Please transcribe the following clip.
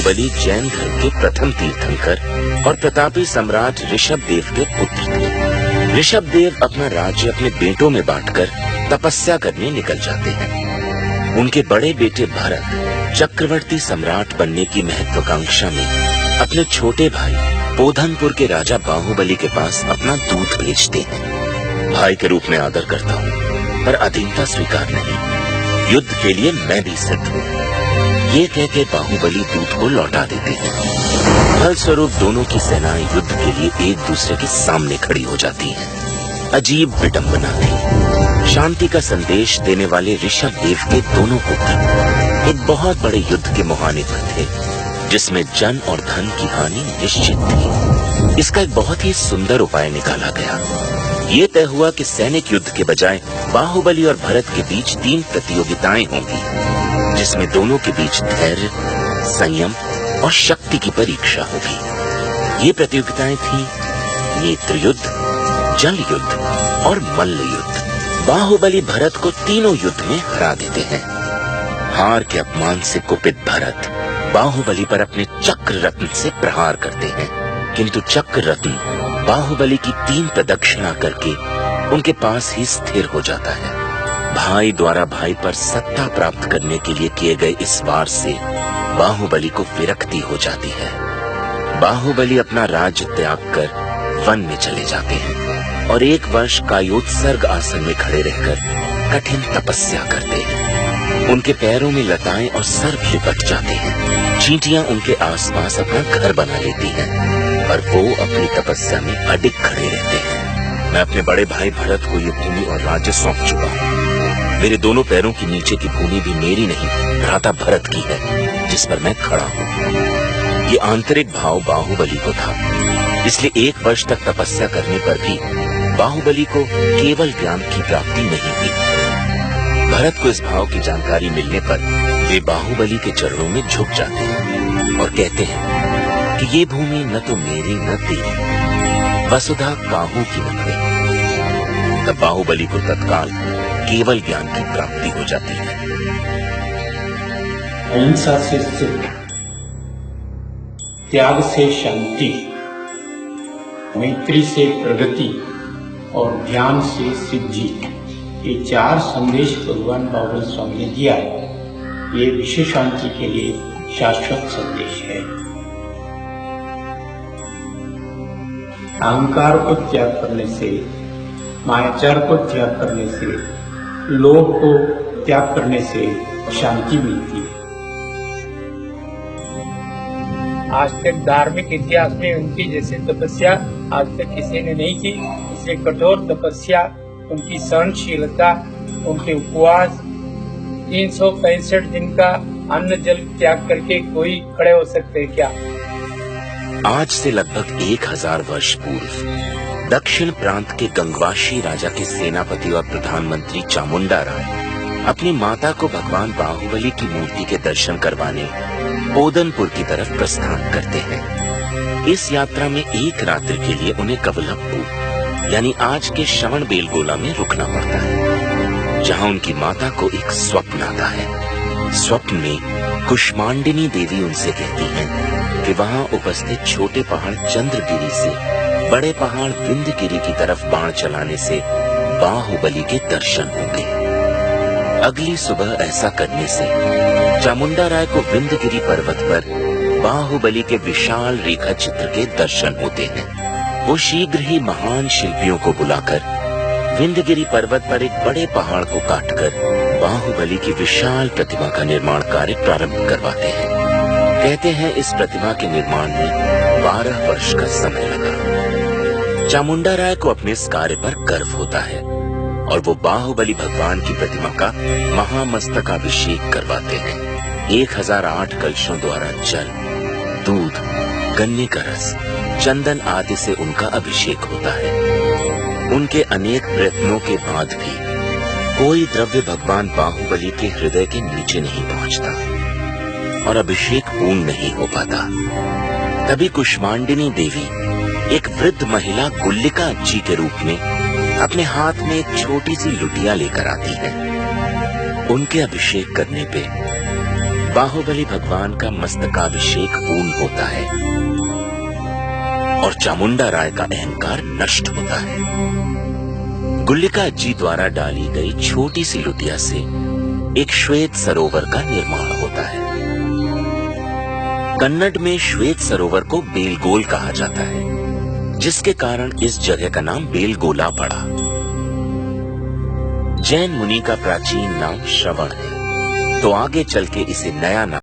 बाहुबली जैन धर्म के प्रथम तीर्थंकर और प्रतापी सम्राट ऋषभदेव के पुत्र थे। ऋषभदेव अपना राज्य अपने बेटों में बांटकर तपस्या करने निकल जाते हैं। उनके बड़े बेटे भरत चक्रवर्ती सम्राट बनने की महत्वाकांक्षा में अपने छोटे भाई पोधनपुर के राजा बाहुबली के पास अपना दूत भेजते हैं। भाई के रूप में आदर करता हूँ, पर अधीनता स्वीकार नहीं। युद्ध के लिए मैं भी सिद्ध हूँ, ये कह के बाहुबली दूत को लौटा देते हैं। फलस्वरूप दोनों की सेनाएं युद्ध के लिए एक दूसरे के सामने खड़ी हो जाती हैं। अजीब विडंबना थी। शांति का संदेश देने वाले ऋषभदेव के दोनों पुत्र एक बहुत बड़े युद्ध के मुहाने पर थे, जिसमें जन और धन की हानि निश्चित थी। इसका एक बहुत ही सुंदर उपाय निकाला गया। ये तय हुआ कि सैनिक युद्ध के बजाय बाहुबली और भरत के बीच 3 प्रतियोगिताएं होंगी, जिसमें दोनों के बीच धैर्य, संयम और शक्ति की परीक्षा होगी। ये प्रतियोगिताएं थी नेत्र युद्ध, जल युद्ध और मल्ल युद्ध। बाहुबली भरत को तीनों युद्ध में हरा देते हैं। हार के अपमान से कुपित भरत बाहुबली पर अपने चक्र रत्न से प्रहार करते हैं, किंतु चक्र रत्न बाहुबली की 3 प्रदक्षिणा करके उनके पास ही स्थिर हो जाता है। भाई द्वारा भाई पर सत्ता प्राप्त करने के लिए किए गए इस वार से बाहुबली को विरक्ति हो जाती है। बाहुबली अपना राज्य त्याग कर वन में चले जाते हैं और 1 वर्ष कायोत्सर्ग आसन में खड़े रहकर कठिन तपस्या करते हैं। उनके पैरों में लताएं और सर्प लिपट जाते हैं। चींटियां उनके आसपास अपना घर बना लेती हैं, पर वो अपनी तपस्या में अडिग खड़े रहते हैं। मैं अपने बड़े भाई भरत को ये भूमि और राज्य सौंप चुका हूँ। मेरे दोनों पैरों के नीचे की भूमि भी मेरी नहीं, भ्राता भरत की है, जिस पर मैं खड़ा हूँ। ये आंतरिक भाव बाहुबली को था, इसलिए 1 वर्ष तक तपस्या करने पर भी बाहुबली को केवल ज्ञान की प्राप्ति नहीं हुई। भरत को इस भाव की जानकारी मिलने पर वे बाहुबली के चरणों में झुक जाते हैं और कहते हैं कि ये भूमि न तो मेरी न तेरी, वसुधा काहू की न कोई। तब बाहुबली को तत्काल केवल ज्ञान की प्राप्ति हो जाती है। अहिंसा से सुख, त्याग से शांति, मैत्री से प्रगति और ध्यान से सिद्धि, ये 4 संदेश भगवान बाहुबली स्वामी ने दिया है। ये विश्व शांति के लिए शाश्वत संदेश है। अहंकार को त्याग करने से, मायाचार को त्याग करने से, लोभ को त्याग करने से शांति मिलती है। आज तक धार्मिक इतिहास में उनकी जैसी तपस्या आज तक किसी ने नहीं की। इसलिए कठोर तपस्या, उनकी सहनशीलता, उनके उपवास, 365 दिन का अन्न जल त्याग करके कोई खड़े हो सकते हैं क्या? आज से लगभग 1000 वर्ष पूर्व दक्षिण प्रांत के गंगवाशी राजा के सेनापति और प्रधानमंत्री चामुंडा राय अपनी माता को भगवान बाहुबली की मूर्ति के दर्शन करवाने पोधनपुर की तरफ प्रस्थान करते हैं। इस यात्रा में 1 रात्रि के लिए उन्हें कवलप्पू यानी आज के श्रवण बेलगोला में रुकना पड़ता है, जहां उनकी माता को एक स्वप्न आता है। स्वप्न में कुष्मांडिनी देवी उनसे कहती हैं कि वहां उपस्थित छोटे पहाड़ चंद्रगिरी से बड़े पहाड़ विंध्यगिरी की तरफ बाण चलाने से बाहुबली के दर्शन होंगे। अगली सुबह ऐसा करने से चामुंडा राय को विंध्यगिरी पर्वत पर बाहुबली के विशाल रेखा चित्र के दर्शन होते हैं। वो शीघ्र ही महान शिल्पियों को बुलाकर विंध्यगिरी पर्वत पर एक बड़े पहाड़ को काटकर बाहुबली की विशाल प्रतिमा का निर्माण कार्य प्रारंभ करवाते हैं। कहते हैं इस प्रतिमा के निर्माण में 12 वर्ष का समय लगा। चामुंडा राय को अपने इस कार्य पर गर्व होता है और वो बाहुबली भगवान की प्रतिमा का महामस्तकाभिषेक करवाते हैं। 1008 कलशों द्वारा जल, दूध, गन्ने का रस, चंदन आदि से उनका अभिषेक होता है। उनके अनेक प्रयत्नों के बाद भी कोई द्रव्य भगवान बाहुबली के हृदय के नीचे नहीं पहुंचता और अभिषेक पूर्ण नहीं हो पाता। तभी कुष्मांडिनी देवी एक वृद्ध महिला गुल्लिका जी के रूप में अपने हाथ में एक छोटी सी लुटिया लेकर आती है। उनके अभिषेक करने पे बाहुबली भगवान का मस्तकाभिषेक पूर्ण होता है और चामुंडा राय का अहंकार नष्ट होता है। गुल्लिका जी द्वारा डाली गई छोटी सी लुटिया से एक श्वेत सरोवर का निर्माण होता है। कन्नड़ में श्वेत सरोवर को बेलगोल कहा जाता है, जिसके कारण इस जगह का नाम बेलगोला पड़ा। जैन मुनि का प्राचीन नाम श्रवण है, तो आगे चल के इसे नया नाम